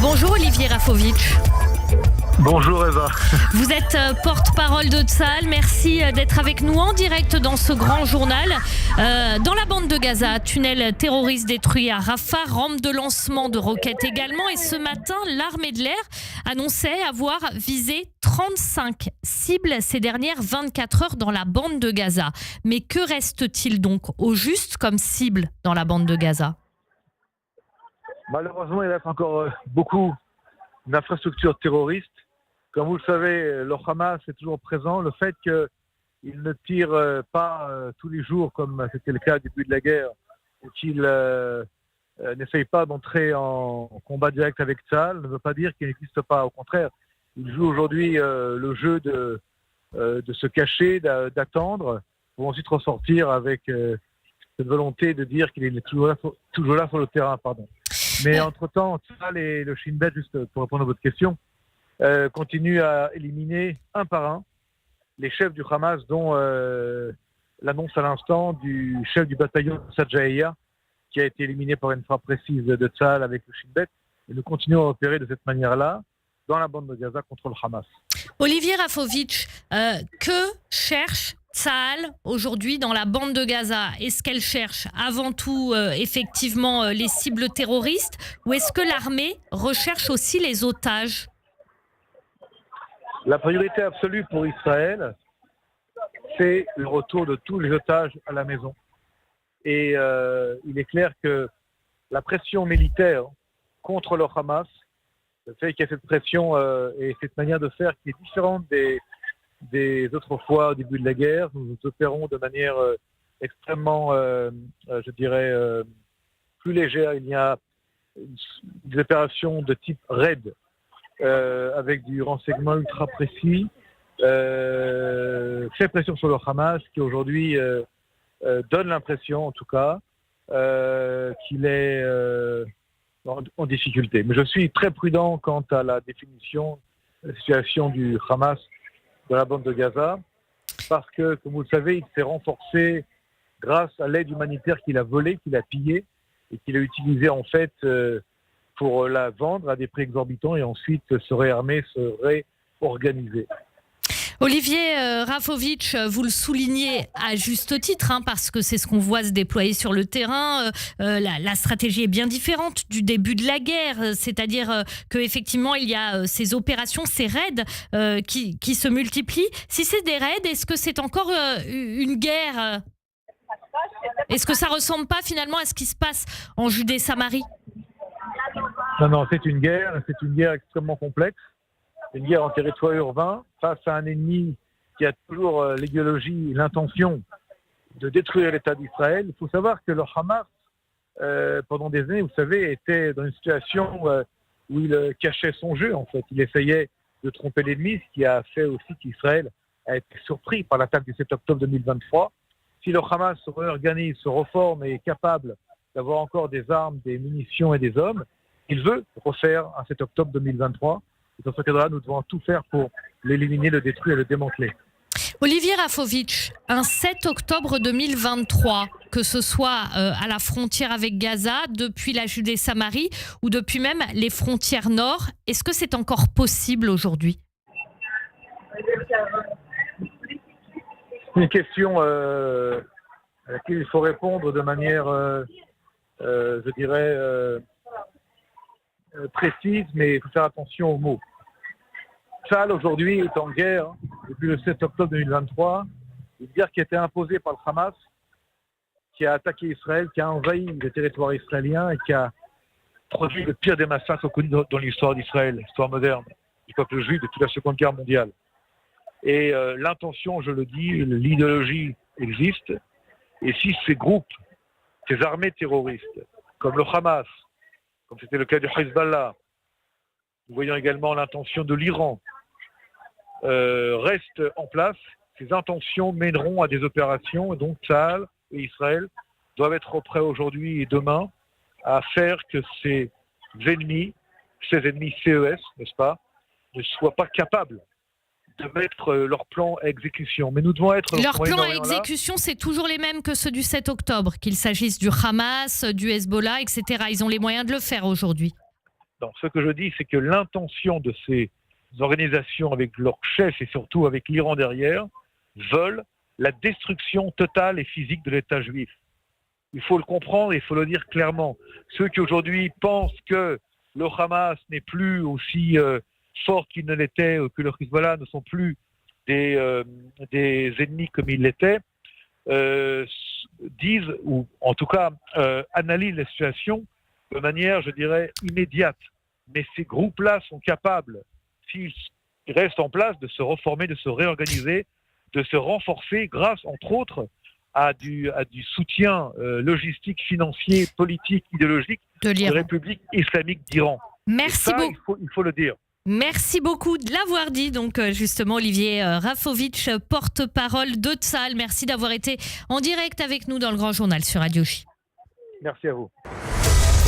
Bonjour Olivier Rafovitch. Bonjour Eva. Vous êtes porte-parole de Tsahal. Merci d'être avec nous en direct dans ce grand journal. Dans la bande de Gaza, tunnel terroriste détruit à Rafah, rampe de lancement de roquettes également. Et ce matin, l'armée de l'air annonçait avoir visé 35 cibles ces dernières 24 heures dans la bande de Gaza. Mais que reste-t-il donc au juste comme cible dans la bande de Gaza ? Malheureusement, il reste encore beaucoup d'infrastructures terroristes. Comme vous le savez, le Hamas est toujours présent. Le fait qu'il ne tire pas tous les jours, comme c'était le cas au début de la guerre, et qu'il n'essaye pas d'entrer en combat direct avec Tsahal, ne veut pas dire qu'il n'existe pas. Au contraire, il joue aujourd'hui le jeu de se cacher, d'attendre, pour ensuite ressortir avec cette volonté de dire qu'il est toujours là sur le terrain. Mais entre-temps, Tsahal et le Shin Bet, juste pour répondre à votre question, continuent à éliminer un par un les chefs du Hamas, dont l'annonce à l'instant du chef du bataillon Sajjaïa, qui a été éliminé par une frappe précise de Tsahal avec le Shin Bet. Et nous continuons à opérer de cette manière-là dans la bande de Gaza contre le Hamas. Olivier Rafovitch, que cherche Tsahal aujourd'hui dans la bande de Gaza? Est-ce qu'elle cherche avant tout effectivement les cibles terroristes, ou est-ce que l'armée recherche aussi les otages? La priorité absolue pour Israël, c'est le retour de tous les otages à la maison. Et il est clair que la pression militaire contre le Hamas, le fait qu'il y ait cette pression et cette manière de faire qui est différente des autres fois au début de la guerre. Nous opérons de manière extrêmement, plus légère. Il y a des opérations de type raid avec du renseignement ultra précis, fait pression sur le Hamas qui aujourd'hui donne l'impression en tout cas qu'il est en difficulté. Mais je suis très prudent quant à la définition de la situation du Hamas dans la bande de Gaza, parce que, comme vous le savez, il s'est renforcé grâce à l'aide humanitaire qu'il a volée, qu'il a pillée, et qu'il a utilisée en fait pour la vendre à des prix exorbitants et ensuite se réarmer, se réorganiser. Olivier Rafovitch, vous le soulignez à juste titre, parce que c'est ce qu'on voit se déployer sur le terrain. La stratégie est bien différente du début de la guerre, c'est-à-dire qu'effectivement il y a ces opérations, ces raids qui se multiplient. Si c'est des raids, est-ce que c'est encore une guerre? Est-ce que ça ressemble pas finalement à ce qui se passe en Judée-Samarie? Non, c'est une guerre extrêmement complexe. C'est une guerre en territoire urbain face à un ennemi qui a toujours l'idéologie, l'intention de détruire l'État d'Israël. Il faut savoir que le Hamas, pendant des années, vous savez, était dans une situation où il cachait son jeu, en fait. Il essayait de tromper l'ennemi, ce qui a fait aussi qu'Israël a été surpris par l'attaque du 7 octobre 2023. Si le Hamas se réorganise, se reforme et est capable d'avoir encore des armes, des munitions et des hommes, il veut refaire un 7 octobre 2023. Et dans ce cadre-là, nous devons tout faire pour l'éliminer, le détruire et le démanteler. Olivier Rafovitch, un 7 octobre 2023, que ce soit à la frontière avec Gaza, depuis la Judée-Samarie ou depuis même les frontières nord, est-ce que c'est encore possible aujourd'hui? C'est une question à laquelle il faut répondre de manière, précise, mais il faut faire attention aux mots. Tsahal aujourd'hui est en guerre depuis le 7 octobre 2023, une guerre qui a été imposée par le Hamas, qui a attaqué Israël, qui a envahi le territoire israélien et qui a produit le pire des massacres connus dans l'histoire d'Israël, l'histoire moderne, du peuple juif depuis la Seconde Guerre mondiale. Et l'intention, je le dis, l'idéologie existe. Et si ces groupes, ces armées terroristes, comme le Hamas, comme c'était le cas du Hezbollah, nous voyons également l'intention de l'Iran, restent en place, ces intentions mèneront à des opérations, et donc Tsahal et Israël doivent être prêts aujourd'hui et demain à faire que ces ennemis CES, n'est-ce pas, ne soient pas capables de mettre leur plan à exécution. Mais nous devons être... Leur plan à exécution, c'est toujours les mêmes que ceux du 7 octobre, qu'il s'agisse du Hamas, du Hezbollah, etc. Ils ont les moyens de le faire aujourd'hui. Non, ce que je dis, c'est que l'intention de ces organisations avec leurs chefs et surtout avec l'Iran derrière veulent la destruction totale et physique de l'État juif. Il faut le comprendre et il faut le dire clairement. Ceux qui aujourd'hui pensent que le Hamas n'est plus aussi fort qu'il ne l'était, que le Hezbollah ne sont plus des ennemis comme ils l'étaient, disent, ou en tout cas analysent la situation de manière, je dirais, immédiate. Mais ces groupes-là sont capables, s'ils restent en place, de se reformer, de se réorganiser, de se renforcer grâce, entre autres, à du soutien logistique, financier, politique, idéologique de la République islamique d'Iran. Merci beaucoup. Il faut le dire. Merci beaucoup de l'avoir dit. Donc justement, Olivier Rafovitch, porte-parole de Tsahal. Merci d'avoir été en direct avec nous dans le Grand Journal sur Radio J. Merci à vous.